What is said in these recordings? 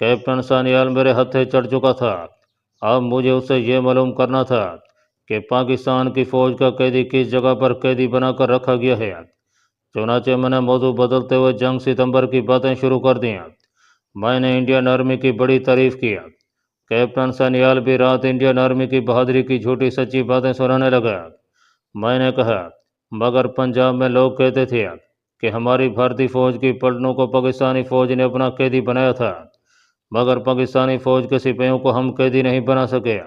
Captain Sanyal میرے ہتھے چڑھ چکا تھا۔ اب مجھے اس سے یہ معلوم کرنا تھا کہ پاکستان کی فوج کا قیدی کس جگہ پر قیدی بنا کر رکھا گیا ہے۔ چنانچہ میں نے موضوع بدلتے ہوئے جنگ ستمبر کی باتیں شروع کر دیں۔ میں نے انڈین آرمی کی بڑی تعریف کی۔ کیپٹن سانیال بھی رات انڈین آرمی کی بہادری کی جھوٹی سچی باتیں سنانے لگا۔ میں نے کہا، مگر پنجاب میں لوگ کہتے تھے کہ ہماری بھارتی فوج کی پلٹنوں کو پاکستانی فوج نے اپنا قیدی بنایا تھا، مگر پاکستانی فوج کے سپاہیوں کو ہم قیدی نہیں بنا سکے۔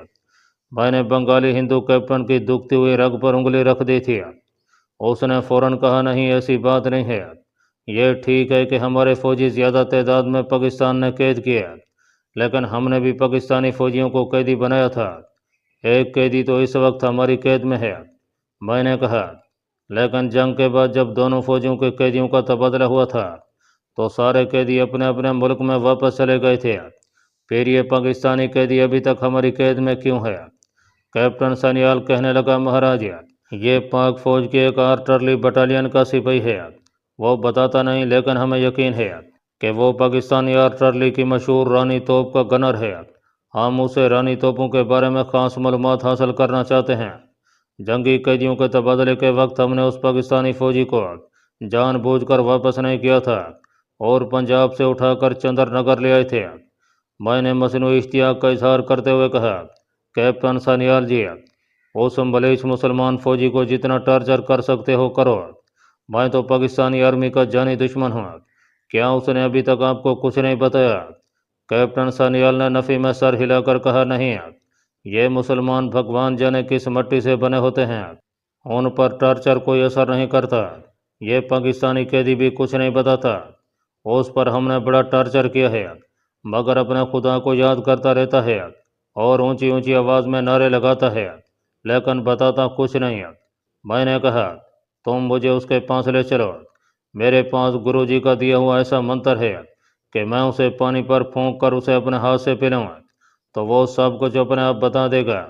میں نے بنگالی ہندو کیپٹن کی دکھتی ہوئی رگ پر انگلی رکھ دی تھی۔ اس نے فوراً کہا، نہیں، ایسی بات نہیں ہے۔ یہ ٹھیک ہے کہ ہمارے فوجی زیادہ تعداد میں پاکستان نے قید کیا، لیکن ہم نے بھی پاکستانی فوجیوں کو قیدی بنایا تھا۔ ایک قیدی تو اس وقت ہماری قید میں ہے۔ میں نے کہا، لیکن جنگ کے بعد جب دونوں فوجیوں کے قیدیوں کا تبادلہ ہوا تھا تو سارے قیدی اپنے اپنے ملک میں واپس چلے گئے تھے، پھر یہ پاکستانی قیدی ابھی تک ہماری قید میں کیوں ہے؟ کیپٹن سانیال کہنے لگا، مہاراج، یہ پاک فوج کی ایک آرٹلری بٹالین کا سپاہی ہے۔ وہ بتاتا نہیں، لیکن ہمیں یقین ہے کہ وہ پاکستانی آرٹلری کی مشہور رانی توپ کا گنر ہے۔ ہم اسے رانی توپوں کے بارے میں خاص معلومات حاصل کرنا چاہتے ہیں۔ جنگی قیدیوں کے تبادلے کے وقت ہم نے اس پاکستانی فوجی کو جان بوجھ کر واپس نہیں کیا تھا اور پنجاب سے اٹھا کر چندر نگر لے آئے تھے۔ میں نے مصنوعی اشتیاق کا اظہار کرتے ہوئے کہا، کیپٹن سانیال جی، اس ملیچ مسلمان فوجی کو جتنا ٹارچر کر سکتے ہو کرو۔ میں تو پاکستانی آرمی کا جانی دشمن ہوں۔ کیا اس نے ابھی تک آپ کو کچھ نہیں بتایا؟ کیپٹن سانیال نے نفی میں سر ہلا کر کہا، نہیں، یہ مسلمان بھگوان جانے کس مٹی سے بنے ہوتے ہیں، ان پر ٹارچر کوئی اثر نہیں کرتا۔ یہ پاکستانی قیدی بھی کچھ نہیں بتاتا۔ اس پر ہم نے بڑا ٹارچر کیا ہے، مگر اپنے خدا کو یاد کرتا رہتا ہے اور اونچی اونچی آواز میں نعرے لگاتا ہے، لیکن بتاتا کچھ نہیں۔ میں نے کہا، تم مجھے اس کے پاس لے چلو۔ میرے پاس گرو جی کا دیا ہوا ایسا منتر ہے کہ میں اسے پانی پر پھونک کر اسے اپنے ہاتھ سے پلاؤں تو وہ سب کچھ اپنے آپ بتا دے گا۔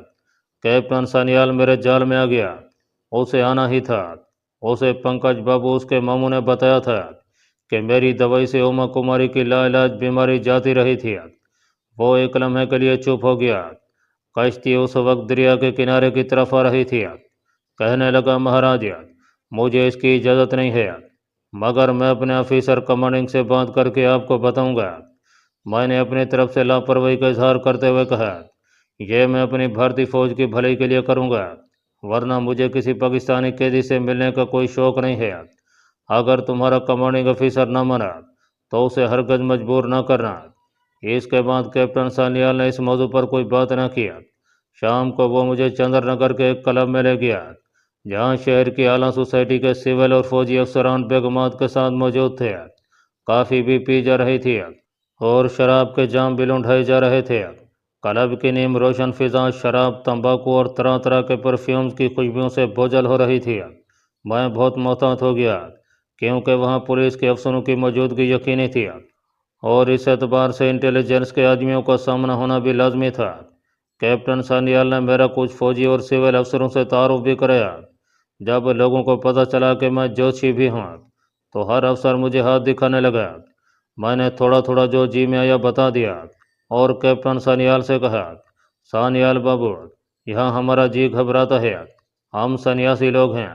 کیپٹن سانیال میرے جال میں آ گیا۔ اسے آنا ہی تھا۔ اسے پنکج بابو اس کے ماموں نے بتایا تھا کہ میری دوائی سے اوما کماری کی لا علاج بیماری جاتی رہی تھی۔ وہ ایک لمحے کے لیے چپ ہو گیا۔ کشتی اس وقت دریا کے کنارے کی طرف آ رہی تھی۔ کہنے لگا، مہاراج، مجھے اس کی اجازت نہیں ہے، مگر میں اپنے آفیسر کمانڈنگ سے بات کر کے آپ کو بتاؤں گا۔ میں نے اپنی طرف سے لاپرواہی کا اظہار کرتے ہوئے کہا، یہ میں اپنی بھارتی فوج کی بھلائی کے لیے کروں گا، ورنہ مجھے کسی پاکستانی قیدی سے ملنے کا کوئی شوق نہیں ہے۔ اگر تمہارا کمانڈنگ آفیسر نہ مانا تو اسے ہرگز مجبور نہ کرنا۔ اس کے بعد کیپٹن سانیال نے اس موضوع پر کوئی بات نہ کیا۔ شام کو وہ مجھے چندر نگر کے ایک کلب میں لے گیا، جہاں شہر کی اعلیٰ سوسائٹی کے سول اور فوجی افسران بیگمات کے ساتھ موجود تھے۔ کافی بھی پی جا رہی تھی اور شراب کے جام بھی لنڈھائے جا رہے تھے۔ کلب کی نیم روشن فضا شراب، تمباکو اور طرح طرح کے پرفیومز کی خوشبوؤں سے بوجھل ہو رہی تھی۔ میں بہت محتاط ہو گیا کیونکہ وہاں پولیس کے افسروں کی موجودگی یقینی تھی اور اس اعتبار سے انٹیلیجنس کے آدمیوں کا سامنا ہونا بھی لازمی تھا۔ کیپٹن سانیال نے میرا کچھ فوجی اور سول افسروں سے تعارف بھی کرایا۔ جب لوگوں کو پتہ چلا کہ میں جوشی بھی ہوں تو ہر افسر مجھے ہاتھ دکھانے لگا۔ میں نے تھوڑا تھوڑا جو جی میں آیا بتا دیا اور کیپٹن سانیال سے کہا، سانیال بابو، یہاں ہمارا جی گھبراتا ہے، ہم سنیاسی لوگ ہیں،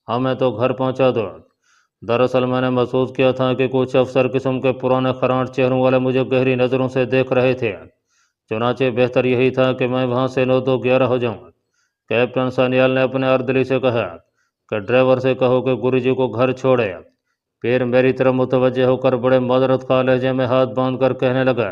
ہمیں تو گھر پہنچا دو۔ دراصل میں نے محسوس کیا تھا کہ کچھ افسر قسم کے پرانے خراٹ چہروں والے مجھے گہری نظروں سے دیکھ رہے تھے، چنانچہ بہتر یہی تھا کہ میں وہاں سے 9-2-11 ہو جاؤں۔ کیپٹن سانیال نے اپنے اردلی سے کہا کہ ڈرائیور سے کہو کہ گرو جی کو گھر چھوڑے۔ پھر میری طرف متوجہ ہو کر بڑے معذرت خواہ لہجے میں ہاتھ باندھ کر کہنے لگا،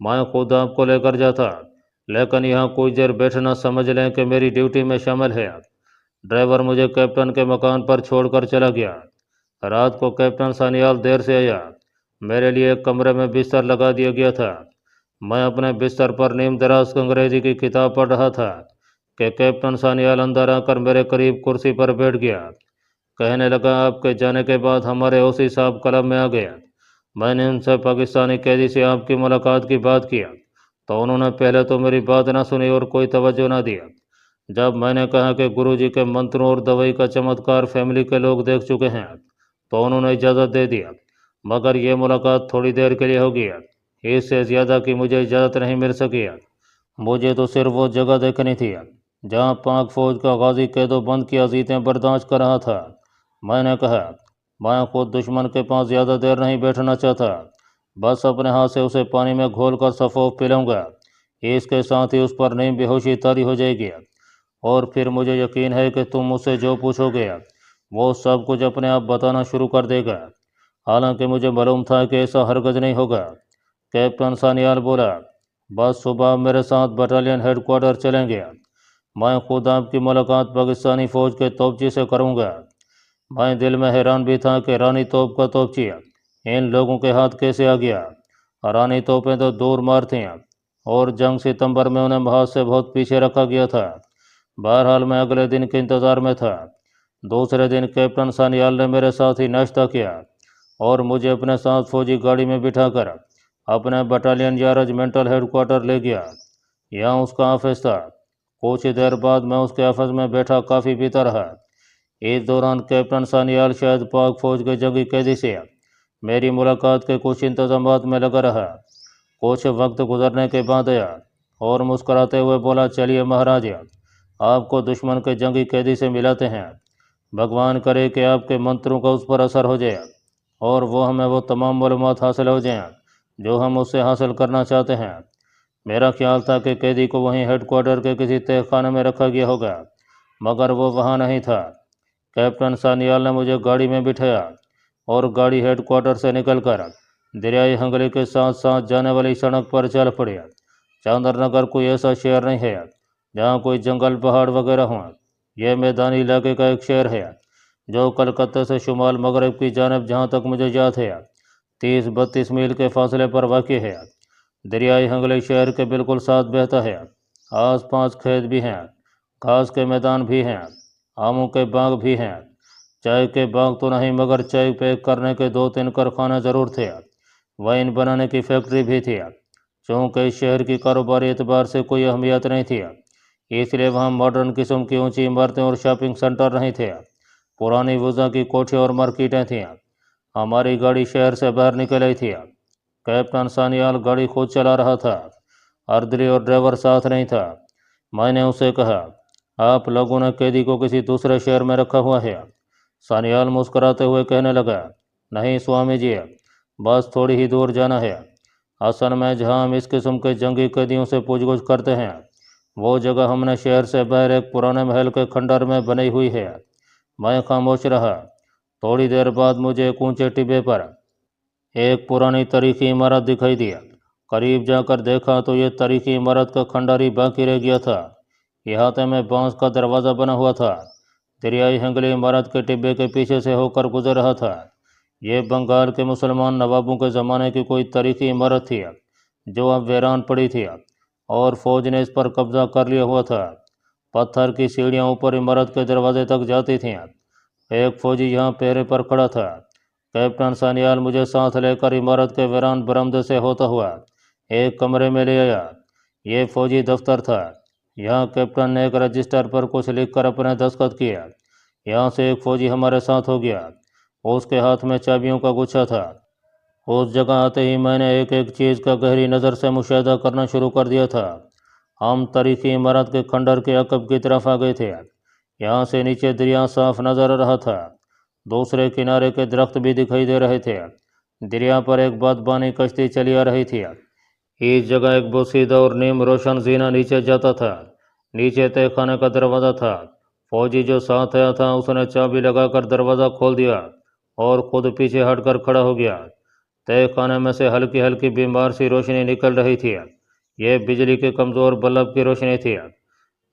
میں خود آپ کو لے کر جاتا، لیکن یہاں کچھ دیر بیٹھنا سمجھ لیں کہ میری ڈیوٹی میں شامل ہے۔ ڈرائیور مجھے کیپٹن کے مکان پر چھوڑ کر چلا گیا۔ رات کو کیپٹن سانیال دیر سے آیا۔ میرے لیے ایک کمرے میں بستر لگا دیا گیا تھا۔ میں اپنے بستر پر نیم دراز انگریزی کی کتاب پڑھ رہا تھا کہ کیپٹن سانیال اندر آ کر میرے قریب کرسی پر بیٹھ گیا۔ کہنے لگا، آپ کے جانے کے بعد ہمارے اوسی صاحب کلب میں آ گئے۔ میں نے ان سے پاکستانی قیدی سے آپ کی ملاقات کی بات کیا تو انہوں نے پہلے تو میری بات نہ سنی اور کوئی توجہ نہ دیا۔ جب میں نے کہا کہ گرو جی کے منتروں اور دوائی کا چمتکار فیملی کے لوگ دیکھ چکے ہیں تو انہوں نے اجازت دے دیا مگر یہ ملاقات تھوڑی دیر کے لیے ہوگی، اس سے زیادہ کی مجھے اجازت نہیں مل سکی۔ مجھے تو صرف وہ جگہ دیکھنی تھی جہاں پاک فوج کا غازی قید و بند کی اذیتیں برداشت کر رہا تھا۔ میں نے کہا، میں خود دشمن کے پاس زیادہ دیر نہیں بیٹھنا چاہتا، بس اپنے ہاتھ سے اسے پانی میں گھول کر سفوف پی لوں گا، اس کے ساتھ ہی اس پر نیم بے ہوشی طاری ہو جائے گی، اور پھر مجھے یقین ہے کہ تم مجھ سے جو پوچھو گے وہ سب کچھ اپنے آپ بتانا شروع کر دے گا۔ حالانکہ مجھے معلوم تھا کہ ایسا ہرگز نہیں ہوگا۔ کیپٹن سانیال بولا، بس صبح میرے ساتھ بٹالین ہیڈ کوارٹر چلیں گے، میں خود آپ کی ملاقات پاکستانی فوج کے توپچی سے کروں گا۔ میں دل میں حیران بھی تھا کہ رانی توپ کا توپچی ان لوگوں کے ہاتھ کیسے آ گیا۔ رانی توپیں تو دور مار تھیں اور جنگ ستمبر میں انہیں محاذ سے بہت پیچھے رکھا گیا تھا۔ بہرحال میں اگلے دن کے انتظار میں تھا۔ دوسرے دن کیپٹن سانیال نے میرے ساتھ ہی ناشتہ کیا اور مجھے اپنے ساتھ فوجی گاڑی میں بٹھا کر اپنے بٹالین یا رجمنٹل ہیڈ کوارٹر لے گیا۔ یہاں اس کا آفس تھا۔ کچھ دیر بعد میں اس کے آفس میں بیٹھا کافی پیتا رہا۔ اس دوران کیپٹن سانیال شاید پاک فوج کے جنگی قیدی سے میری ملاقات کے کچھ انتظامات میں لگا رہا۔ کچھ وقت گزرنے کے بعد آیا اور مسکراتے ہوئے بولا، چلیے مہاراج، آپ کو دشمن کے جنگی قیدی سے ملاتے ہیں۔ بھگوان کرے کہ آپ کے منتروں کا اس پر اثر ہو جائے اور وہ ہمیں وہ تمام معلومات حاصل ہو جائیں جو ہم اس سے حاصل کرنا چاہتے ہیں۔ میرا خیال تھا کہ قیدی کو وہیں ہیڈ کوارٹر کے کسی تہہ خانے میں رکھا گیا ہوگا، مگر وہ وہاں نہیں تھا۔ کیپٹن سانیال نے مجھے گاڑی میں بٹھایا اور گاڑی ہیڈ کوارٹر سے نکل کر دریائے ہنگلی کے ساتھ ساتھ جانے والی سڑک پر چل پڑی۔ چاندر نگر کوئی ایسا شہر نہیں ہے جہاں کوئی جنگل پہاڑ وغیرہ ہوں۔ یہ میدانی علاقے کا ایک شہر ہے جو کلکتہ سے شمال مغرب کی جانب، جہاں تک مجھے یاد ہے، 30-32 میل کے فاصلے پر واقع ہے۔ دریائے ہنگلی شہر کے بالکل ساتھ بہتا ہے۔ آس پاس کھیت بھی ہیں، گھاس کے میدان بھی ہیں، آموں کے باغ بھی ہیں۔ چائے کے باغ تو نہیں، مگر چائے پیک کرنے کے 2-3 کارخانے ضرور تھے۔ وائن بنانے کی فیکٹری بھی تھی۔ چونکہ اس شہر کی کاروباری اعتبار سے کوئی اہمیت نہیں تھی، اس لیے وہاں ماڈرن قسم کی اونچی عمارتیں اور شاپنگ سینٹر نہیں تھے۔ پرانی وضع کی کوٹھیاں اور مارکیٹیں تھیں۔ ہماری گاڑی شہر سے باہر نکل آئی تھی۔ کیپٹن سانیال گاڑی خود چلا رہا تھا، اردلی اور ڈرائیور ساتھ نہیں تھا۔ میں نے اسے کہا، آپ لوگوں نے قیدی کو کسی دوسرے شہر میں رکھا ہوا ہے؟ سانیال مسکراتے ہوئے کہنے لگا، نہیں سوامی جی، بس تھوڑی ہی دور جانا ہے۔ اصل میں جہاں ہم اس قسم کے جنگی قیدیوں سے پوچھ گچھ کرتے ہیں وہ جگہ ہم نے شہر سے باہر ایک پرانے محل کے کھنڈر میں بنی ہوئی ہے۔ میں خاموش رہا۔ تھوڑی دیر بعد مجھے ایک اونچے ٹبے پر ایک پرانی تاریخی عمارت دکھائی دی۔ قریب جا کر دیکھا تو یہ تاریخی عمارت کا کھنڈر ہی باقی رہ گیا تھا۔ احاطے میں بانس کا دروازہ بنا ہوا تھا۔ دریائے ہنگلی عمارت کے ٹبے کے پیچھے سے ہو کر گزر رہا تھا۔ یہ بنگال کے مسلمان نوابوں کے زمانے کی کوئی تاریخی عمارت تھی جو اب ویران پڑی تھی اور فوج نے اس پر قبضہ کر لیا ہوا تھا۔ پتھر کی سیڑھیاں اوپر عمارت کے دروازے تک جاتی تھیں۔ ایک فوجی یہاں پہرے پر کھڑا تھا۔ کیپٹن سانیال مجھے ساتھ لے کر عمارت کے ویران برآمدے سے ہوتا ہوا ایک کمرے میں لے آیا۔ یہ فوجی دفتر تھا۔ یہاں کیپٹن نے ایک رجسٹر پر کچھ لکھ کر اپنے دستخط کیا۔ یہاں سے ایک فوجی ہمارے ساتھ ہو گیا۔ اس کے ہاتھ میں چابیوں کا گچھا تھا۔ اس جگہ آتے ہی میں نے ایک ایک چیز کا گہری نظر سے مشاہدہ کرنا شروع کر دیا تھا۔ ہم تاریخی عمارت کے کھنڈر کے عقب کی طرف آ گئے تھے۔ یہاں سے نیچے دریا صاف نظر آ رہا تھا۔ دوسرے کنارے کے درخت بھی دکھائی دے رہے تھے۔ دریا پر ایک بادبانی کشتی چلی آ رہی تھی۔ اس جگہ ایک بوسیدہ اور نیم روشن زینہ نیچے جاتا تھا۔ نیچے تہہ خانے کا دروازہ تھا۔ فوجی جو ساتھ آیا تھا اس نے چابی لگا کر دروازہ کھول دیا اور خود پیچھے ہٹ کر کھڑا ہو گیا۔ تہہ خانے میں سے ہلکی ہلکی بیمار سی روشنی نکل رہی تھی۔ یہ بجلی کے کمزور بلب کی روشنی تھی۔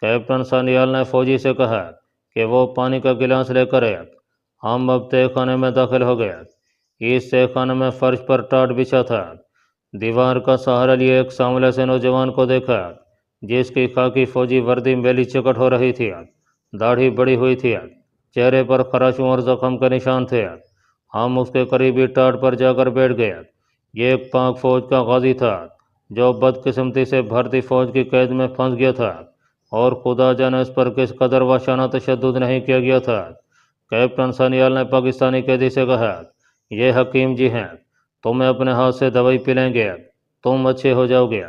کیپٹن سانیال نے فوجی سے کہا کہ وہ پانی کا گلاس لے کر آئے۔ ہم اب تہہ خانے میں داخل ہو گئے۔ اس تہہ خانے میں فرش پر ٹاٹ بچھا تھا۔ دیوار کا سہارا لیے ایک سانولے سے نوجوان کو دیکھا جس کی خاکی فوجی وردی میلی چکٹ ہو رہی تھی۔ داڑھی بڑی ہوئی تھی، چہرے پر خراشوں اور زخم کے نشان تھے۔ ہم اس کے قریبی ٹاٹ پر جا کر بیٹھ گئے۔ یہ ایک پاک فوج کا غازی تھا جو بدقسمتی سے بھارتی فوج کی قید میں پھنس گیا تھا، اور خدا جانے اس پر کس قدر وحشانہ تشدد نہیں کیا گیا تھا۔ کیپٹن سانیال نے پاکستانی قیدی سے کہا یہ حکیم جی ہیں، تمہیں اپنے ہاتھ سے دوائی پلائیں گے، تم اچھے ہو جاؤ گے۔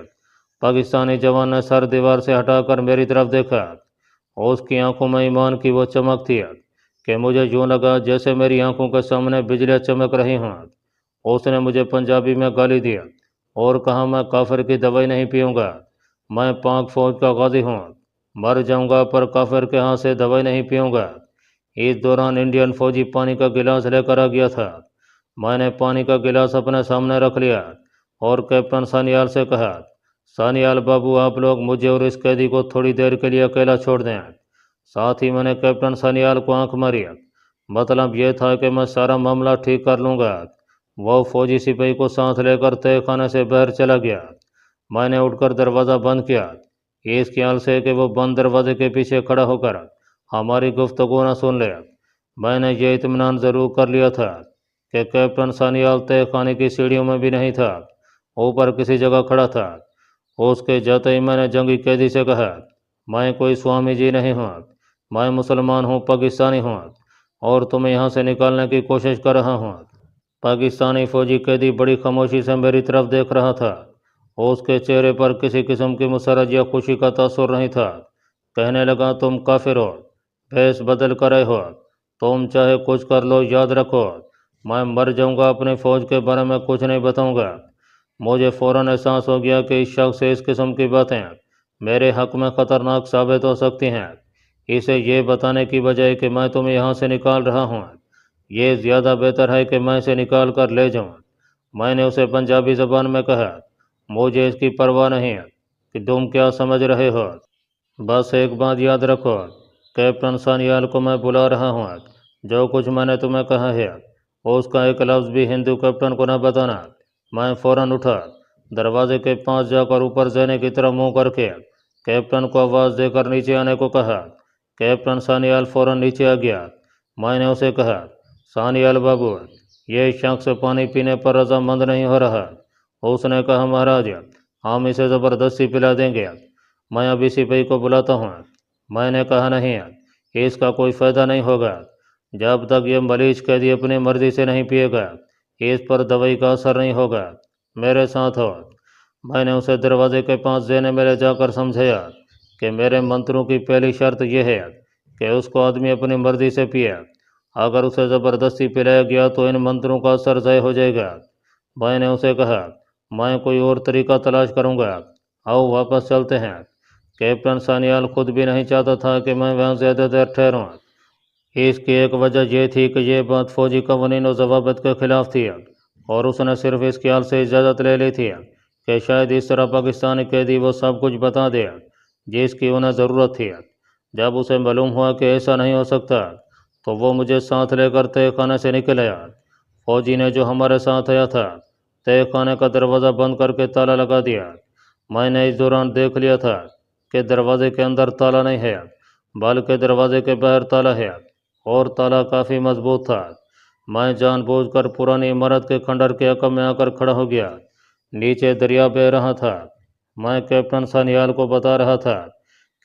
پاکستانی جوان نے سر دیوار سے ہٹا کر میری طرف دیکھا، اس کی آنکھوں میں ایمان کی وہ چمک تھی کہ مجھے یوں لگا جیسے میری آنکھوں کے سامنے بجلیاں چمک رہی ہوں۔ اس نے مجھے پنجابی میں گالی دیا اور کہا میں کافر کی دوائی نہیں پیوں گا، میں پاک فوج کا غازی ہوں، مر جاؤں گا پر کافر کے ہاں سے دوائی نہیں پیوں گا۔ اس دوران انڈین فوجی پانی کا گلاس لے کر آ گیا تھا، میں نے پانی کا گلاس اپنے سامنے رکھ لیا اور کیپٹن سانیال سے کہا، سانیال بابو آپ لوگ مجھے اور اس قیدی کو تھوڑی دیر کے لیے اکیلا چھوڑ دیں۔ ساتھ ہی میں نے کیپٹن سانیال کو آنکھ ماری، مطلب یہ تھا کہ میں سارا معاملہ ٹھیک کر لوں گا۔ وہ فوجی سپاہی کو ساتھ لے کر تہہ خانے سے باہر چلا گیا۔ میں نے اٹھ کر دروازہ بند کیا، اس خیال سے کہ وہ بند دروازے کے پیچھے کھڑا ہو کر ہماری گفتگو نہ سن لے۔ میں نے یہ اطمینان ضرور کر لیا تھا کہ کیپٹن سانیال تہہ خانے کی سیڑھیوں میں بھی نہیں تھا، اوپر کسی جگہ کھڑا تھا۔ اس کے جاتے ہی میں نے جنگی قیدی سے کہا، میں کوئی سوامی جی نہیں ہوں، میں مسلمان ہوں، پاکستانی ہوں اور تمہیں یہاں سے نکالنے کی کوشش کر رہا ہوں۔ پاکستانی فوجی قیدی بڑی خاموشی سے میری طرف دیکھ رہا تھا، اس کے چہرے پر کسی قسم کی مسرت یا خوشی کا تاثر نہیں تھا۔ کہنے لگا، تم کافر ہو، بھیس بدل کر آئے ہو، تم چاہے کچھ کر لو، یاد رکھو میں مر جاؤں گا، اپنی فوج کے بارے میں کچھ نہیں بتاؤں گا۔ مجھے فوراً احساس ہو گیا کہ اس شخص سے اس قسم کی باتیں میرے حق میں خطرناک ثابت ہو سکتی ہیں۔ اسے یہ بتانے کی بجائے کہ میں تمہیں یہاں سے نکال رہا ہوں، یہ زیادہ بہتر ہے کہ میں اسے نکال کر لے جاؤں۔ میں نے اسے پنجابی زبان میں کہا، مجھے اس کی پرواہ نہیں کہ تم کیا سمجھ رہے ہو، بس ایک بات یاد رکھو، کیپٹن سانیال کو میں بلا رہا ہوں، جو کچھ میں نے تمہیں کہا ہے اس کا ایک لفظ بھی ہندو کیپٹن کو نہ بتانا۔ میں فوراً اٹھا، دروازے کے پاس جا کر اوپر زینے کی طرف منہ کر کے کیپٹن کو آواز دے کر نیچے آنے کو کہا۔ کیپٹن سانیال فوراً نیچے آ گیا۔ میں نے اسے کہا، سانیال بابو، یہ شخص پانی پینے پر رضامند نہیں ہو رہا۔ اس نے کہا، مہاراج ہم اسے زبردستی پلا دیں گے، میں ابھی سپاہی کو بلاتا ہوں۔ میں نے کہا، نہیں، اس کا کوئی فائدہ نہیں ہوگا، جب تک یہ مریض قیدی اپنی مرضی سے نہیں پیے گا اس پر دوائی کا اثر نہیں ہوگا، میرے ساتھ ہو۔ میں نے اسے دروازے کے پاس زینے میں لے جا کر سمجھایا کہ میرے منتروں کی پہلی شرط یہ ہے کہ اس کو آدمی اپنی مرضی سے پیے، اگر اسے زبردستی پلایا گیا تو ان منتروں کا اثر ضائع ہو جائے گا۔ میں نے اسے کہا، میں کوئی اور طریقہ تلاش کروں گا، آؤ واپس چلتے ہیں۔ کیپٹن سانیال خود بھی نہیں چاہتا تھا کہ میں وہاں زیادہ دیر ٹھہروں۔ اس کی ایک وجہ یہ تھی کہ یہ بات فوجی قوانین و ضوابط کے خلاف تھی، اور اس نے صرف اس خیال سے اجازت لے لی تھی کہ شاید اس طرح پاکستانی قیدی وہ سب کچھ بتا دے جس کی انہیں ضرورت تھی۔ جب اسے معلوم ہوا کہ ایسا نہیں ہو سکتا تو وہ مجھے ساتھ لے کر تہہ خانے سے نکل آیا۔ فوجی نے جو ہمارے ساتھ آیا تھا تہہ خانے کا دروازہ بند کر کے تالا لگا دیا۔ میں نے اس دوران دیکھ لیا تھا کہ دروازے کے اندر تالا نہیں ہے بلکہ دروازے کے باہر تالا ہے، اور تالا کافی مضبوط تھا۔ میں جان بوجھ کر پرانی عمارت کے کھنڈر کے عقب میں آ کر کھڑا ہو گیا۔ نیچے دریا بہہ رہا تھا۔ میں کیپٹن سانیال کو بتا رہا تھا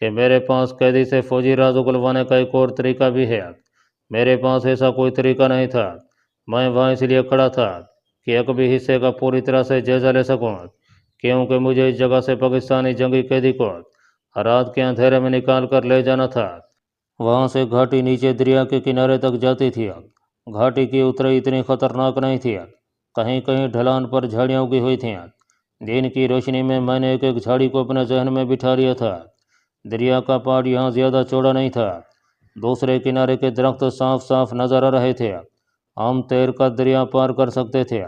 کہ میرے پاس قیدی سے فوجی راز اگلوانے کا ایک اور طریقہ بھی ہے۔ میرے پاس ایسا کوئی طریقہ نہیں تھا، میں وہاں اس لیے کھڑا تھا کہ ایک بھی حصے کا پوری طرح سے جائزہ لے سکوں، کیونکہ مجھے اس جگہ سے پاکستانی جنگی قیدی کو رات کے اندھیرے میں نکال کر لے جانا تھا۔ وہاں سے گھاٹی نیچے دریا کے کنارے تک جاتی تھی۔ گھاٹی کی اترائی اتنی خطرناک نہیں تھی، کہیں کہیں ڈھلان پر جھاڑیاں اگی ہوئی تھیں۔ دن کی روشنی میں میں نے ایک ایک جھاڑی کو اپنے ذہن میں بٹھا لیا تھا۔ دریا کا پاڑ یہاں زیادہ چوڑا نہیں تھا، دوسرے کنارے کے درخت صاف صاف نظر آ رہے تھے، ہم تیر کر دریا پار کر سکتے تھے۔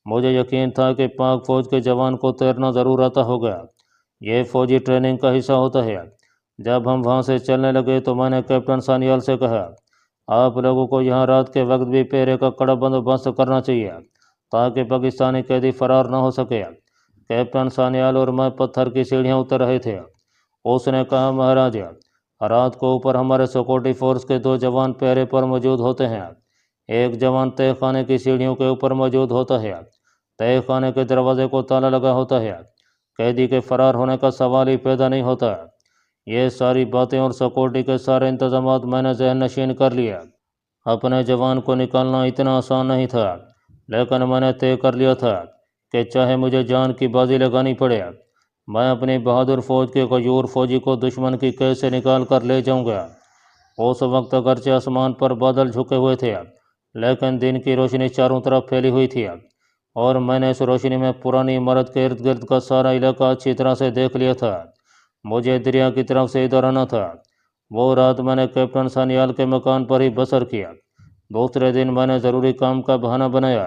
مجھے یقین تھا کہ پاک فوج کے جوان کو تیرنا ضرور آتا ہوگا، یہ فوجی ٹریننگ کا حصہ ہوتا ہے۔ جب ہم وہاں سے چلنے لگے تو میں نے کیپٹن سانیال سے کہا، آپ لوگوں کو یہاں رات کے وقت بھی پہرے کا کڑا بندوبست کرنا چاہیے تاکہ پاکستانی قیدی فرار نہ ہو سکے۔ کیپٹن سانیال اور میں پتھر کی سیڑھیاں اتر رہے تھے۔ اس نے کہا، مہاراج رات کو اوپر ہمارے سیکورٹی فورس کے 2 جوان پہرے پر موجود ہوتے ہیں، ایک جوان تہہ خانے کی سیڑھیوں کے اوپر موجود ہوتا ہے، تہہ خانے کے دروازے کو تالا لگا ہوتا ہے، قیدی کے فرار ہونے کا سوال ہی پیدا نہیں ہوتا۔ یہ ساری باتیں اور سیکورٹی کے سارے انتظامات میں نے ذہن نشین کر لیا۔ اپنے جوان کو نکالنا اتنا آسان نہیں تھا۔ لیکن میں نے طے کر لیا تھا کہ چاہے مجھے جان کی بازی لگانی پڑے، میں اپنی بہادر فوج کے غیور فوجی کو دشمن کی قید سے نکال کر لے جاؤں گا۔ اس وقت اگرچہ آسمان پر بادل جھکے ہوئے تھے، لیکن دن کی روشنی چاروں طرف پھیلی ہوئی تھی، اور میں نے اس روشنی میں پرانی عمارت کے ارد گرد کا سارا علاقہ اچھی طرح سے دیکھ لیا تھا۔ مجھے دریا کی طرف سے ادھر آنا تھا۔ وہ رات میں نے کیپٹن سانیال کے مکان پر ہی بسر کیا۔ دوسرے دن میں نے ضروری کام کا بہانہ بنایا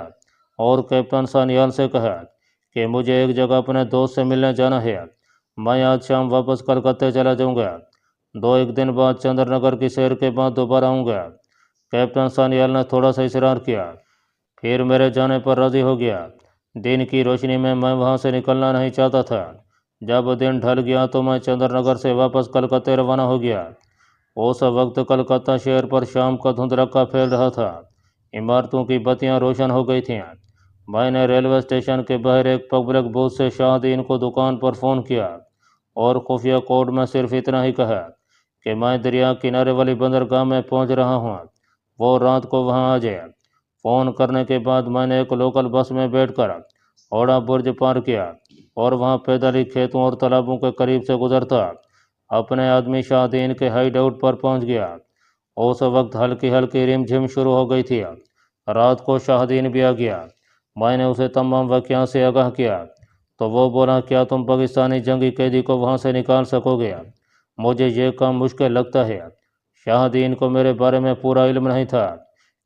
اور کیپٹن سانیال سے کہا کہ مجھے ایک جگہ اپنے دوست سے ملنے جانا ہے، میں آج شام واپس کلکتہ چلا جاؤں گا، 2-1 دن بعد چندر نگر کی سیر کے بعد دوبارہ آؤں گا۔ کیپٹن سانیال نے تھوڑا سا اصرار کیا، پھر میرے جانے پر راضی ہو گیا۔ دن کی روشنی میں وہاں سے نکلنا نہیں چاہتا تھا۔ جب دن ڈھل گیا تو میں چندر نگر سے واپس کلکتہ روانہ ہو گیا۔ اس وقت کلکتہ شہر پر شام کا دھندلکا پھیل رہا تھا، عمارتوں کی بتیاں روشن ہو گئی تھیں۔ میں نے ریلوے اسٹیشن کے باہر ایک پبلک بوتھ سے شاہدین کو دکان پر فون کیا اور خفیہ کوڈ میں صرف اتنا ہی کہا کہ میں دریا کنارے والی بندرگاہ میں پہنچ رہا ہوں، وہ رات کو وہاں آ جائے۔ فون کرنے کے بعد میں نے ایک لوکل بس میں بیٹھ کر اوڑا برج پار کیا اور وہاں پیدل ہی کھیتوں اور تالابوں کے قریب سے گزرتا اپنے آدمی شاہدین کے ہائیڈ آؤٹ پر پہنچ گیا۔ اس وقت ہلکی ہلکی رم جھم شروع ہو گئی تھی۔ رات کو شاہدین بھی آ گیا۔ میں نے اسے تمام واقعات سے آگاہ کیا تو وہ بولا، کیا تم پاکستانی جنگی قیدی کو وہاں سے نکال سکو گے؟ مجھے یہ کام مشکل لگتا ہے۔ شاہدین کو میرے بارے میں پورا علم نہیں تھا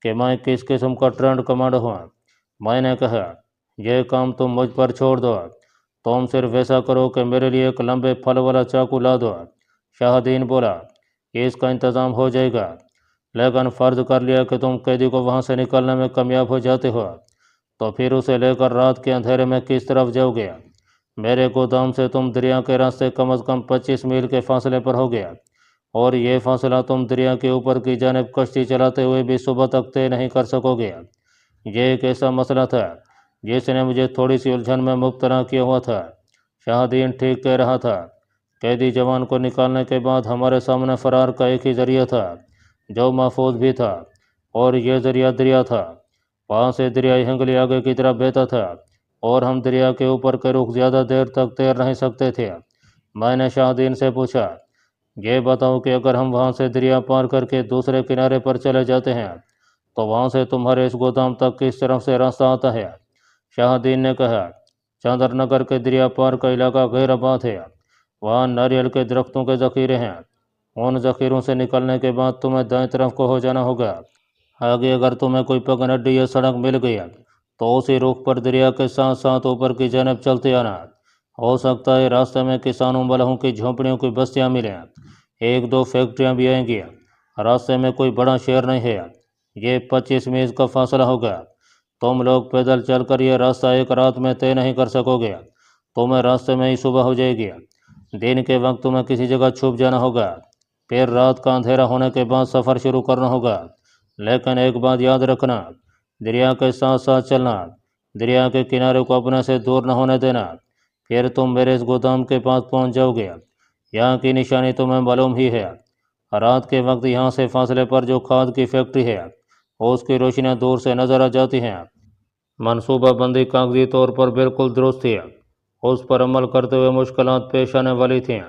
کہ میں کس قسم کا ٹرینڈ کمانڈر ہوں۔ میں نے کہا، یہ کام تم مجھ پر چھوڑ دو، تم صرف ایسا کرو کہ میرے لیے ایک لمبے پھل والا چاقو لا دو۔ شاہدین بولا، اس کا انتظام ہو جائے گا، لیکن فرض کر لیا کہ تم قیدی کو وہاں سے نکالنے میں کامیاب ہو جاتے ہو تو پھر اسے لے کر رات کے اندھیرے میں کس طرف جاؤ گے؟ میرے گودام سے تم دریا کے راستے کم از کم 25 میل کے فاصلے پر ہو گیا، اور یہ فاصلہ تم دریا کے اوپر کی جانب کشتی چلاتے ہوئے بھی صبح تک طے نہیں کر سکو گے۔ یہ ایک ایسا مسئلہ تھا جس نے مجھے تھوڑی سی الجھن میں مبتلا کیا ہوا تھا۔ شاہدین ٹھیک کہہ رہا تھا۔ قیدی جوان کو نکالنے کے بعد ہمارے سامنے فرار کا ایک ہی ذریعہ تھا جو محفوظ بھی تھا، اور یہ ذریعہ دریا تھا۔ وہاں سے دریائے ہنگلی آگے کی طرف بہتا تھا اور ہم دریا کے اوپر کے رخ زیادہ دیر تک تیر نہیں سکتے تھے۔ میں نے شاہدین سے پوچھا، یہ بتاؤ کہ اگر ہم وہاں سے دریا پار کر کے دوسرے کنارے پر چلے جاتے ہیں تو وہاں سے تمہارے اس گودام تک کس طرف سے راستہ آتا ہے؟ شاہدین نے کہا، چندر نگر کے دریا پار کا علاقہ غیر آباد ہے، وہاں ناریل کے درختوں کے ذخیرے ہیں، ان ذخیروں سے نکلنے کے بعد تمہیں دائیں طرف کو ہو جانا ہوگا۔ آگے اگر تمہیں کوئی پگڈنڈی یا سڑک مل گئی تو اسی رخ پر دریا کے ساتھ ساتھ اوپر کی جانب چلتے آنا۔ ہو سکتا ہے راستے میں کسانوں ملہوں کی جھونپڑیوں کی بستیاں ملیں، 1-2 فیکٹریاں بھی آئیں گی۔ راستے میں کوئی بڑا شہر نہیں ہے، یہ 25 میل کا فاصلہ ہوگا۔ تم لوگ پیدل چل کر یہ راستہ ایک رات میں طے نہیں کر سکو گے، تمہیں راستے میں ہی صبح ہو جائے گی۔ دن کے وقت تمہیں کسی جگہ چھپ جانا ہوگا، پھر رات کا اندھیرا ہونے کے بعد سفر شروع کرنا ہوگا۔ لیکن ایک بات یاد رکھنا، دریا کے ساتھ ساتھ چلنا، دریا کے کنارے کو اپنے سے دور نہ ہونے دینا، پھر تم میرے اس گودام کے پاس پہنچ جاؤ گے۔ یہاں کی نشانی تمہیں معلوم ہی ہے، رات کے وقت یہاں سے فاصلے پر جو کھاد کی فیکٹری ہے اس کی روشنیاں دور سے نظر آ جاتی ہیں۔ منصوبہ بندی کاغذی طور پر بالکل درست تھی، اس پر عمل کرتے ہوئے مشکلات پیش آنے والی تھیں۔